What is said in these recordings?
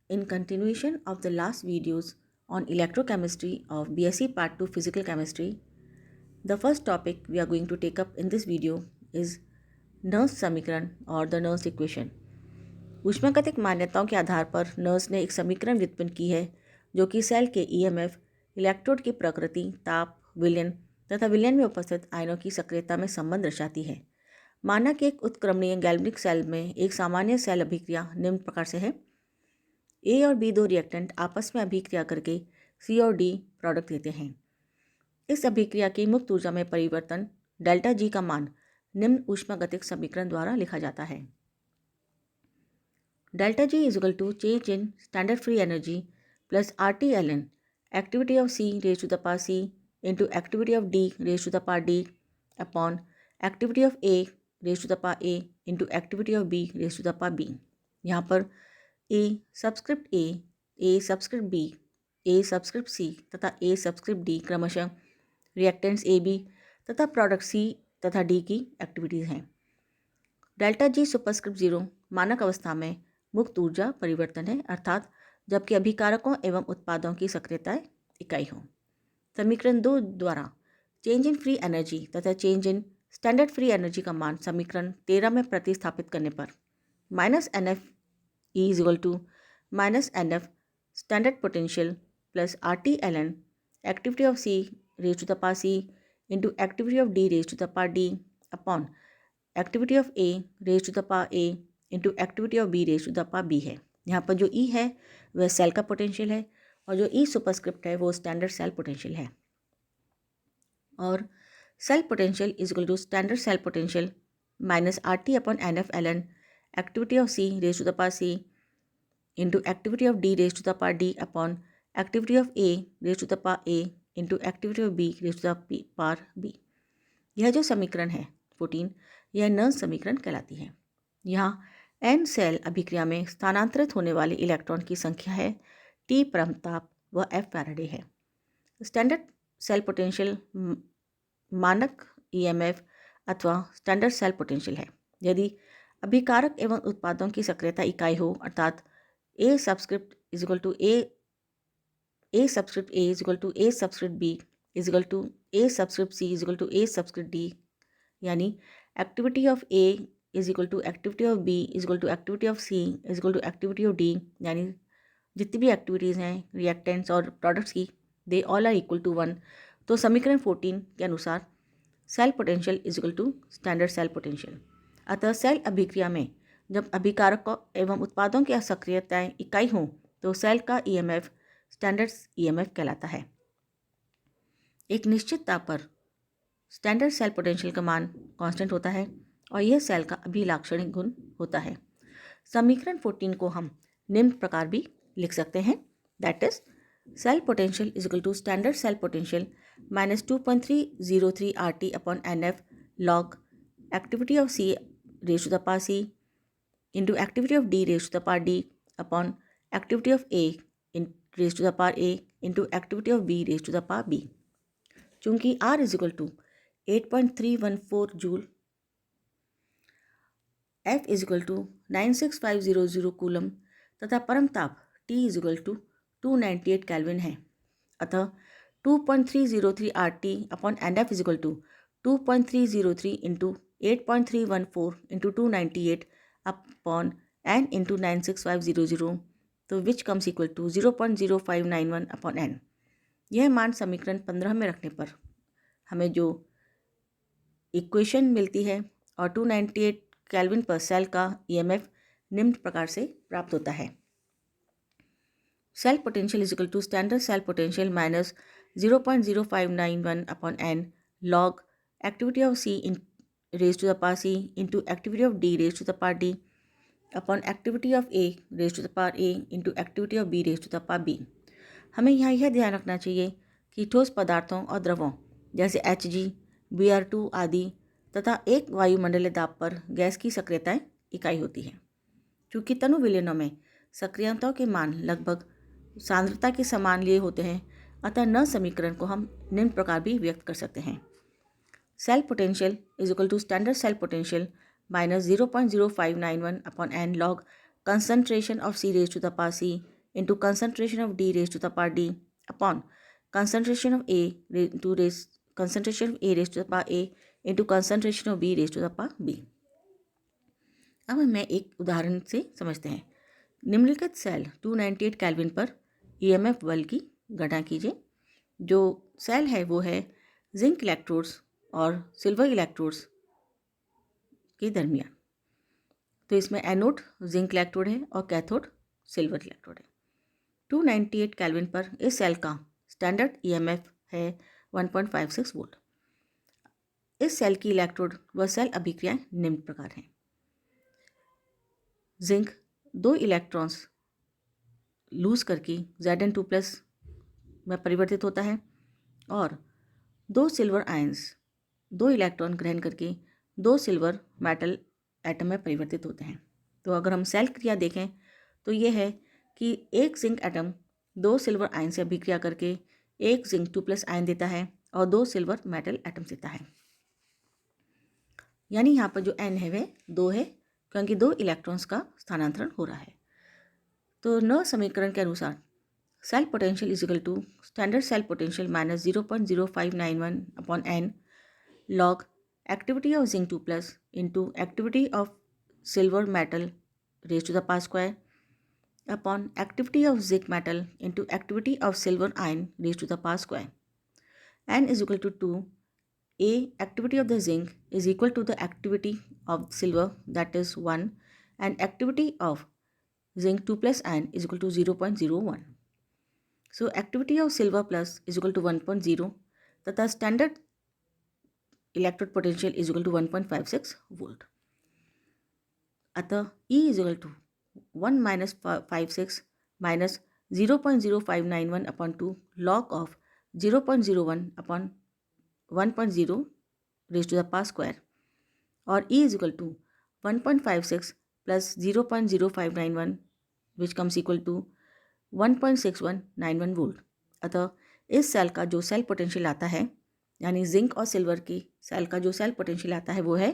In continuation of the last videos on electrochemistry of BSc Part 2 Physical Chemistry, the first topic we are going to take up in this video is nurse समीकरण और the Nernst equation. ऊष्मागतिक मान्यताओं के आधार पर nurse ने एक समीकरण व्युत्पन्न की है जो कि सेल के ईएमएफ, इलेक्ट्रोड की प्रकृति, ताप, विलयन तथा विलयन में उपस्थित आयनों की सक्रियता में संबंध दर्शाती है। माना कि एक उत्क्रमणीय गैल्वेनिक सेल में एक सामान्य सेल अभिक्रिया निम्न प्रकार से है। ए और बी दो रिएक्टेंट आपस में अभिक्रिया करके सी और डी प्रोडक्ट देते हैं। इस अभिक्रिया की मुक्त ऊर्जा में परिवर्तन डेल्टा जी का मान निम्न ऊष्मागतिक समीकरण द्वारा लिखा जाता है। Delta G is equal to change in standard free energy plus RT/ln activity of C raise to the power C into activity of D raise to the power D upon activity of A raise to the power A into activity of B raise to the power B। यहाँ पर A subscript A subscript B, A subscript C तथा A subscript D क्रमशः reactants AB तथा product C तथा D की activities हैं। Delta G superscript 0 मानक अवस्था में मुक्त ऊर्जा परिवर्तन है, अर्थात जबकि अभिकारकों एवं उत्पादों की सक्रियताएं इकाई हों। समीकरण 2 द्वारा चेंज इन फ्री एनर्जी तथा change in standard free energy का मान समीकरण 13 में प्रतिस्थापित करने पर -NF E is equal to -NF standard potential plus RT/ln activity of C raise to the power C into activity of D raise to the power D upon activity of A raise to the power A into activity of B raise to the power B है। यहाँ पर जो E है वह cell का potential है और जो E सुपरस्क्रिप्ट है वो स्टैंडर्ड सेल पोटेंशियल है। और cell potential is equal to standard cell potential minus RT/NF/ln activity of C raise to the power C into activity of D raise to the power D upon activity of A raise to the power A into activity of B raise to the power B। यह जो समीकरण है 14, यह nurse समीकरण कहलाती है। यहाँ N cell अभिक्रिया में स्थानांतरित होने वाले इलेक्ट्रॉन की संख्या है, T परमताप व F फैराडे है। स्टैंडर्ड सेल पोटेंशियल मानक EMF अथवा स्टैंडर्ड सेल पोटेंशियल है। यदि अभिकारक एवं उत्पादों की सक्रियता इकाई हो, अर्थात A subscript is equal to A subscript A is equal to A subscript B is equal to A subscript C is equal to A subscript D, यानी activity of A is equal to activity of B is equal to activity of C is equal to activity of D, यानी जितनी भी activities हैं reactants और products की, they all are equal to 1। तो समीकरण 14 के अनुसार cell potential is equal to standard cell potential. अतः सेल अभिक्रिया में जब अभिकारकों एवं उत्पादों की सक्रियताएं इकाई हों तो सेल का EMF स्टैंडर्ड EMF कहलाता है। एक निश्चित ताप पर स्टैंडर्ड सेल पोटेंशियल का मान कांस्टेंट होता है और यह सेल का अभिलाक्षणिक गुण होता है। समीकरण 14 को हम निम्न प्रकार भी लिख सकते हैं, that is cell potential is equal to standard cell potential minus 2.303 RT/NF log activity of C raise to the power C into activity of D raise to the power D upon activity of A raise to the power A into activity of B raise to the power B। चूँकि R is equal to 8.314 joule, F is equal to 96500 coulomb तथा परम ताप T is equal to 298 kelvin है, अतः 2.303 RT/NF is equal to 2.303 into 8.314 into 298 upon N into 96500, तो which comes equal to 0.0591 upon N। यह मान समीकरण 15 में रखने पर हमें जो इक्वेशन मिलती है और 298 केल्विन पर सेल का EMF निम्न प्रकार से प्राप्त होता है। Cell potential is equal to standard cell potential minus 0.0591 upon N log activity of C raise to the power C into activity of D raise to the power D upon activity of A raise to the power A into activity of B raise to the power B। हमें यहाँ यह ध्यान रखना चाहिए कि ठोस पदार्थों और द्रवों जैसे Hg, Br2 आदि तथा एक वायुमंडलीय दाब पर गैस की सक्रियताएं इकाई होती हैं। चूँकि तनु विलयनों में सक्रियताओं के मान लगभग सांद्रता के समान लिए होते हैं, अतः न समीकरण को हम निम्न प्रकार भी व्यक्त कर सकते हैं। Cell potential is equal to standard cell potential minus 0.0591 upon N log concentration of C raised to the power C into concentration of D raised to the power D upon concentration of A raised to the power A into concentration of B raised to the power B। अब हमें एक उदाहरण से समझते हैं। निम्नलिखित cell 298 kelvin पर EMF बल की गणना कीजिए। जो सेल है वो है जिंक इलेक्ट्रोड्स और सिल्वर इलेक्ट्रोड्स के दरमियान। तो इसमें एनोड जिंक इलेक्ट्रोड है और कैथोड सिल्वर इलेक्ट्रोड है। 298 केल्विन पर इस सेल का स्टैंडर्ड ईएमएफ है 1.56 वोल्ट। इस सेल की इलेक्ट्रोड व सेल अभिक्रियाएं निम्न प्रकार हैं। जिंक 2 इलेक्ट्रॉन्स लूज करके Zn2+ में परिवर्तित होता है और 2 सिल्वर आयंस 2 इलेक्ट्रॉन ग्रहण करके 2 सिल्वर मेटल एटम में परिवर्तित होते हैं। तो अगर हम सेल क्रिया देखें तो ये है कि एक जिंक एटम 2 सिल्वर आयन से अभिक्रिया करके एक जिंक 2+ आयन देता है और 2 सिल्वर मेटल एटम देता है। यानी यहाँ पर जो n है वह 2 है, क्योंकि 2 इलेक्ट्रॉन्स का स्थानांतरण हो रहा है। तो नौ समीकरण के अनुसार cell potential is equal to standard cell potential minus 0.0591 upon n log activity of zinc 2+ into activity of silver metal raised to the power square upon activity of zinc metal into activity of silver ion raised to the power square. N is equal to 2. A activity of the zinc is equal to the activity of silver, that is 1, and activity of zinc 2+ ion is equal to 0.01. So activity of silver plus is equal to 1.0 तथा standard electrode potential is equal to 1.56 volt. अतः E is equal to 1 minus 56 minus 0.0591 upon 2 log of 0.01 upon 1.0 raise to the power square और E is equal to 1.56 plus 0.0591 which comes equal to 1.6191 volt. अतः इस cell का जो cell potential आता है, यानी zinc और सिल्वर की सेल का जो सेल पोटेंशियल आता है वो है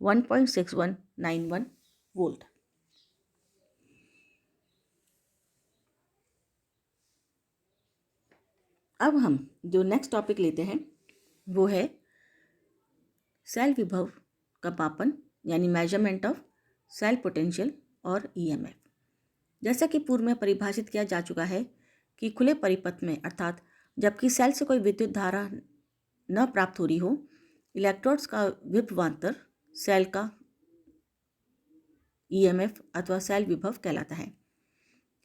1.6191 वोल्ट। अब हम जो नेक्स्ट टॉपिक लेते हैं वो है सेल विभव का मापन, यानी मेजरमेंट ऑफ सेल पोटेंशियल और ईएमएफ। जैसा कि पूर्व में परिभाषित किया जा चुका है कि खुले परिपथ में, अर्थात जबकि सेल से कोई विद्युत धारा न प्राप्त हो रही हो, इलेक्ट्रोड्स का विभवांतर सेल का ईएमएफ अथवा सेल विभव कहलाता है।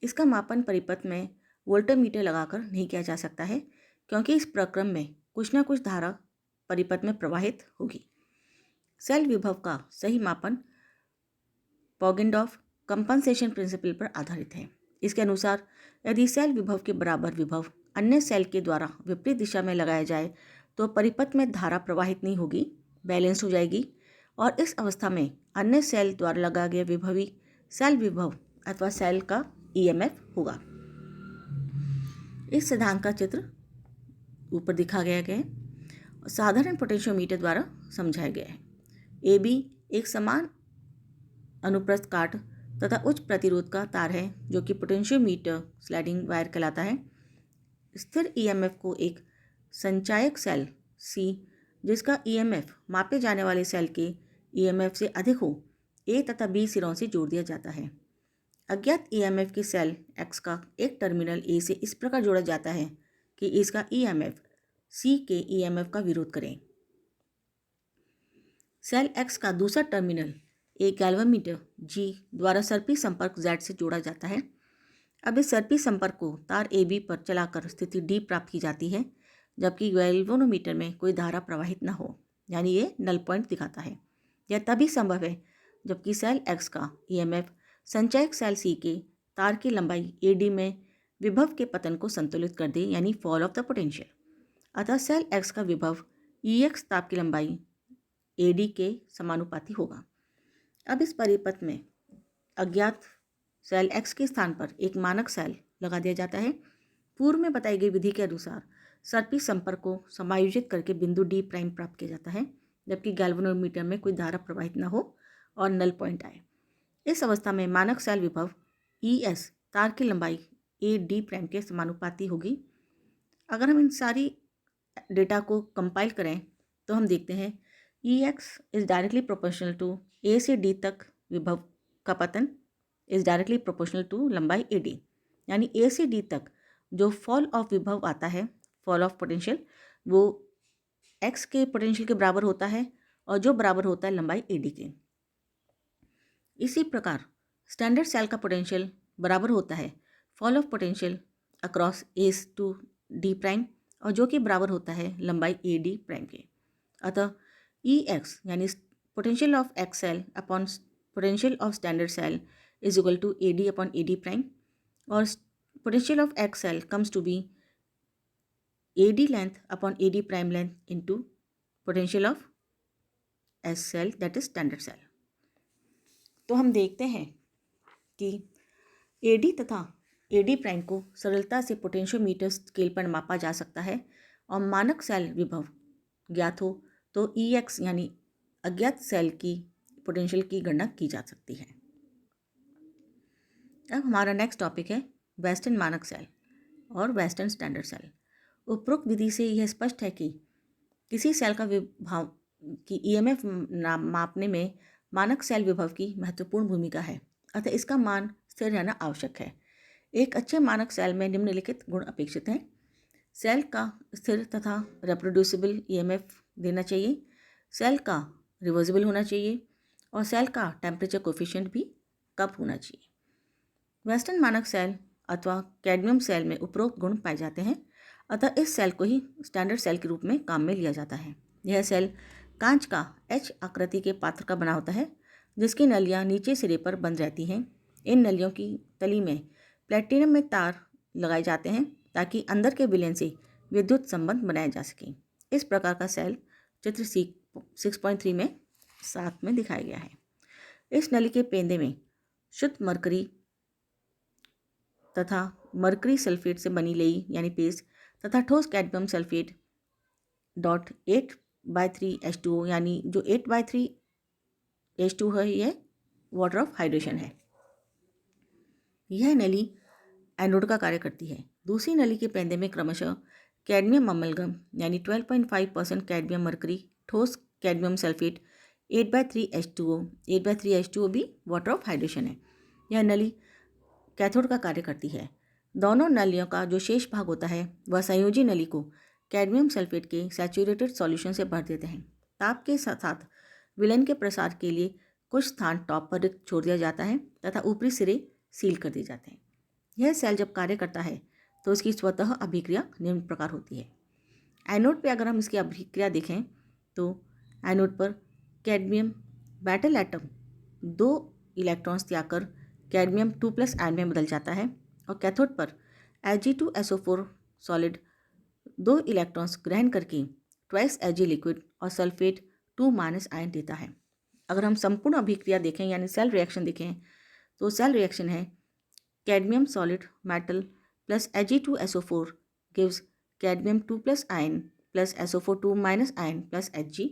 इसका मापन परिपथ में वोल्टमीटर लगाकर नहीं किया जा सकता है, क्योंकि इस प्रक्रम में कुछ न कुछ धारा परिपथ में प्रवाहित होगी। सेल विभव का सही मापन पॉगिंडॉफ कंपनसेशन प्रिंसिपल पर आधारित है। इसके अनुसार यदि सेल विभव के बराबर विभव अन्य सेल के द्वारा विपरीत दिशा में लगाया जाए तो परिपथ में धारा प्रवाहित नहीं होगी, बैलेंस हो जाएगी, और इस अवस्था में अन्य सेल द्वारा लगाया गया विभवी सेल विभव अथवा सेल का ईएमएफ होगा। इस सिद्धांत का चित्र ऊपर दिखा गया है, साधारण पोटेंशियोमीटर द्वारा समझाया गया है। ए बी एक समान अनुप्रस्थ काट तथा उच्च प्रतिरोध का तार है, जो कि पोटेंशियोमीटर स्लाइडिंग वायर कहलाता है। स्थिर ईएमएफ को एक संचायक सेल सी, जिसका ईएमएफ मापे जाने वाले सेल के ईएमएफ से अधिक हो, ए तथा बी सिरों से जोड़ दिया जाता है। अज्ञात ईएमएफ की सेल एक्स का एक टर्मिनल ए से इस प्रकार जोड़ा जाता है कि इसका ईएमएफ सी के ईएमएफ का विरोध करें। सेल एक्स का दूसरा टर्मिनल एक गैल्वेमीटर जी द्वारा सर्पी संपर्क जेड से जोड़ा जाता है। अब इस सर्पी संपर्क को तार ए बी पर चलाकर स्थिति डी प्राप्त की जाती है, जबकि गैल्वेनोमीटर में कोई धारा प्रवाहित न हो, यानी ये नल पॉइंट दिखाता है। यह तभी संभव है जबकि सेल एक्स का ईएमएफ संचयक सेल सी के तार की लंबाई ए डी में विभव के पतन को संतुलित कर दे, यानी फॉल ऑफ द पोटेंशियल। अतः सेल एक्स का विभव ई एक्स ताप की लंबाई ए डी के समानुपाती होगा। अब इस परिपथ में अज्ञात सेल एक्स के स्थान पर एक मानक सेल लगा दिया जाता है। पूर्व में बताई गई विधि के अनुसार सर्पी संपर्क को समायोजित करके बिंदु डी प्राइम प्राप्त किया जाता है, जबकि गैल्वेनोमीटर में कोई धारा प्रवाहित न हो और नल पॉइंट आए। इस अवस्था में मानक सेल विभव ई एस तार की लंबाई ए डी प्राइम के समानुपाती होगी। अगर हम इन सारी डेटा को कंपाइल करें तो हम देखते हैं e x is directly proportional to a से डी तक विभव का पतन इज़ डायरेक्टली प्रोपोर्शनल टू लंबाई ए डी, यानी ए से डी तक जो फॉल ऑफ विभव आता है, फॉल ऑफ पोटेंशियल, वो एक्स के पोटेंशियल के बराबर होता है और जो बराबर होता है लंबाई ए डी के। इसी प्रकार स्टैंडर्ड सेल का पोटेंशियल बराबर होता है fall of potential across A to D prime और जो कि बराबर होता है लंबाई ए डी प्राइम के। अतः ई एक्स यानी potential of x cell upon potential of standard cell is equal to a d upon a d prime, और potential of x cell comes to be a d length upon a d prime length into potential of s cell that is standard cell. तो हम देखते हैं कि A D तथा ए d prime को सरलता से पोटेंशियोमीटर स्केल पर मापा जा सकता है और मानक सेल विभव ज्ञात हो तो ई एक्स यानी अज्ञात सेल की पोटेंशियल की गणना की जा सकती है। अब हमारा नेक्स्ट टॉपिक है वेस्टर्न मानक सेल और वेस्टर्न स्टैंडर्ड सेल। उपरोक्त विधि से यह स्पष्ट है कि किसी सेल का विभव की ईएमएफ मापने में मानक सेल विभव की महत्वपूर्ण भूमिका है, अतः इसका मान स्थिर रहना आवश्यक है। एक अच्छे मानक सेल में निम्नलिखित गुण अपेक्षित हैं। सेल का स्थिर तथा रिप्रोड्यूसिबल ईएमएफ देना चाहिए, सेल का रिवर्सिबल होना चाहिए और सेल का टेम्परेचर कोफिशिएंट भी कम होना चाहिए। वेस्टर्न मानक सेल अथवा कैडमियम सेल में उपरोक्त गुण पाए जाते हैं, अतः इस सेल को ही स्टैंडर्ड सेल के रूप में काम में लिया जाता है। यह सेल कांच का एच आकृति के पात्र का बना होता है जिसकी नलियां नीचे सिरे पर बंद रहती हैं। इन नलियों की तली में प्लेटिनम में तार लगाए जाते हैं ताकि अंदर के विलयन से विद्युत संबंध बनाया जा सके। इस प्रकार का सेल चित्र 6.3 में साथ में दिखाया गया है। इस नली के पेंदे में शुद्ध मरकरी तथा मरकरी सल्फेट से बनी लेई यानी पेस्ट तथा ठोस कैडमियम सल्फेट डॉट 8/3 H2O यानी जो 8/3 H2 है, यह वाटर ऑफ हाइड्रेशन है। यह नली एनोड का कार्य करती है। दूसरी नली के पेंदे में क्रमशः कैडमियम अमलगम यानी 12.5% कैडमियम मरकरी ठोस कैडमियम सल्फेट 8/3 H2O, 8/3 H2O भी वाटर ऑफ हाइड्रेशन है। यह नली कैथोड का कार्य करती है। दोनों नलियों का जो शेष भाग होता है वह संयोजी नली को कैडमियम सल्फेट के सैचुरेटेड सॉल्यूशन से भर देते हैं। ताप के साथ साथ विलयन के प्रसार के लिए कुछ स्थान टॉप पर रिक्त छोड़ दिया जाता है तथा ऊपरी सिरे सील कर दिए जाते हैं। यह सेल जब कार्य करता है तो इसकी स्वतः अभिक्रिया निम्न प्रकार होती है। एनोड पे अगर हम इसकी अभिक्रिया देखें तो एनोड पर कैडमियम मेटल एटम 2 इलेक्ट्रॉन्स त्याग कर कैडमियम 2+ आयन में बदल जाता है और कैथोड पर Ag2SO4 सॉलिड 2 इलेक्ट्रॉन्स ग्रहण करके ट्वाइस Ag लिक्विड और सल्फेट 2- आयन देता है। अगर हम संपूर्ण अभिक्रिया देखें यानी सेल रिएक्शन देखें तो सेल रिएक्शन है cadmium solid metal plus Ag2SO4 gives cadmium 2+ ion plus SO4 2- ion plus Hg।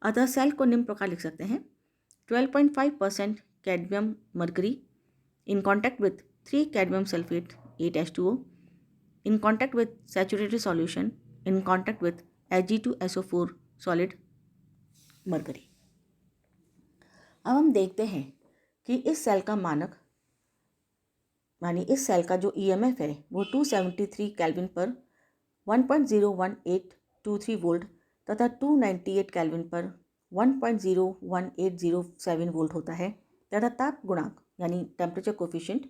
अतः सेल को निम्न प्रकार लिख सकते हैं 12.5% cadmium mercury in contact with 3 cadmium sulfate 8 H2O in contact with saturated solution in contact with Ag2SO4 solid mercury। अब हम देखते हैं कि इस सेल का मानक यानी इस सेल का जो ईएमएफ है वो 273 केल्विन पर 1.01823 वोल्ट तथा 298 केल्विन पर 1.01807 वोल्ट होता है तथा ताप गुणांक यानी टेम्परेचर कोफिशिएंट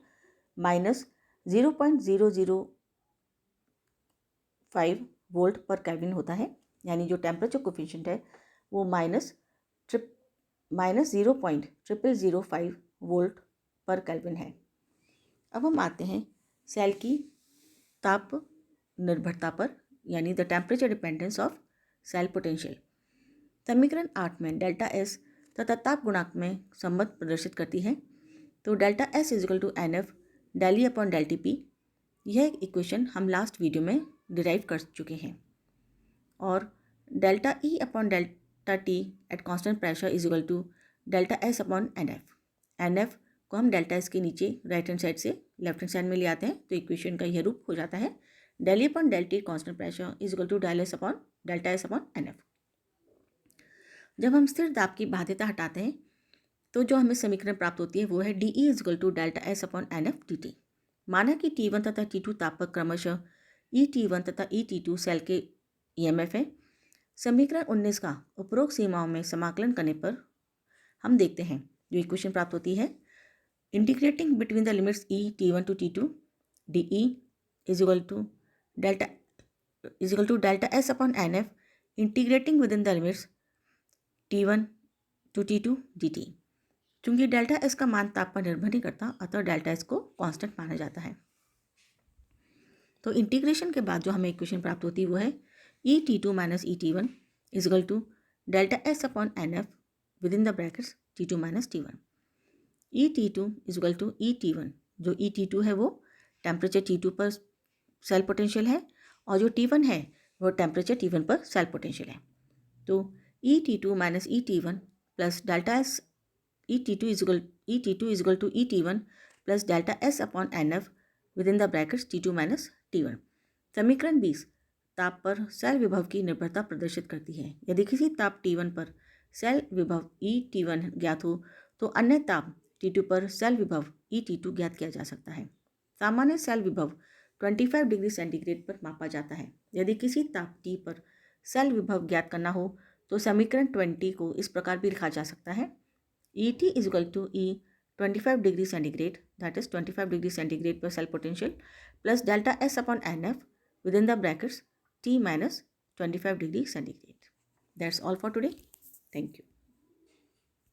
-0.005 वोल्ट पर केल्विन होता है, यानी जो टेम्परेचर कोफिशिएंट है वो -0.0005 वोल्ट पर केल्विन है। अब हम आते हैं सेल की ताप निर्भरता पर यानी the temperature dependence of cell potential. समीकरण 8 में डेल्टा एस तथा ताप गुणांक में संबंध प्रदर्शित करती है। तो delta S is equal to NF del E upon del TP, यह इक्वेशन हम लास्ट वीडियो में डिराइव कर चुके हैं। और delta E upon delta T at constant pressure is equal to delta S upon NF। NF को हम डेल्टा एस के नीचे राइट हैंड साइड से लेफ्ट हैंड साइड में ले आते हैं तो इक्वेशन का यह रूप हो जाता है del E upon del T constant pressure is equal to del S upon delta S upon NF। जब हम स्थिर दाब की बाध्यता हटाते हैं तो जो हमें समीकरण प्राप्त होती है वो है DE is equal to delta S upon NF dt। माना कि T1 तथा T2 ताप पर क्रमशः ET1 तथा ET2 सेल के EMF है। समीकरण 19 का उपरोक्त सीमाओं में समाकलन करने पर हम देखते हैं जो इक्वेशन प्राप्त होती है integrating between the limits T1 to T2 DE is equal to delta S upon NF integrating within the limits T1 to T2 dt। चूंकि डेल्टा एस का मान ताप पर निर्भर नहीं करता अतः डेल्टा एस को कांस्टेंट माना जाता है। तो इंटीग्रेशन के बाद जो हमें इक्वेशन प्राप्त होती है वो है ET2 minus ET1 is equal to delta S upon NF within the brackets T2 minus T1। ET2 is equal to ET1, जो ET2 है वो टेम्परेचर T2 पर सेल पोटेंशियल है और जो T1 है वो टेम्परेचर T1 पर सेल पोटेंशियल है। तो ET2 minus ET1 plus delta S ET2 is equal to ET1 plus delta S upon NF within the brackets T2 minus T1। समीकरण 20 ताप पर सेल विभव की निर्भरता प्रदर्शित करती है। यदि किसी ताप T1 पर सेल विभव ET1 ज्ञात हो तो अन्य ताप T2 पर सेल विभव ET2 ज्ञात किया जा सकता है। सामान्य सेल विभव 25 डिग्री सेंटीग्रेड पर मापा जाता है। यदि किसी ताप T पर सेल विभव ज्ञात करना हो तो समीकरण 20 को इस प्रकार भी लिखा जा सकता है ET is equal to E 25 degree centigrade that is 25 degree centigrade पर cell potential plus delta S upon NF within the brackets T minus 25 degree centigrade. That's all for today. Thank you.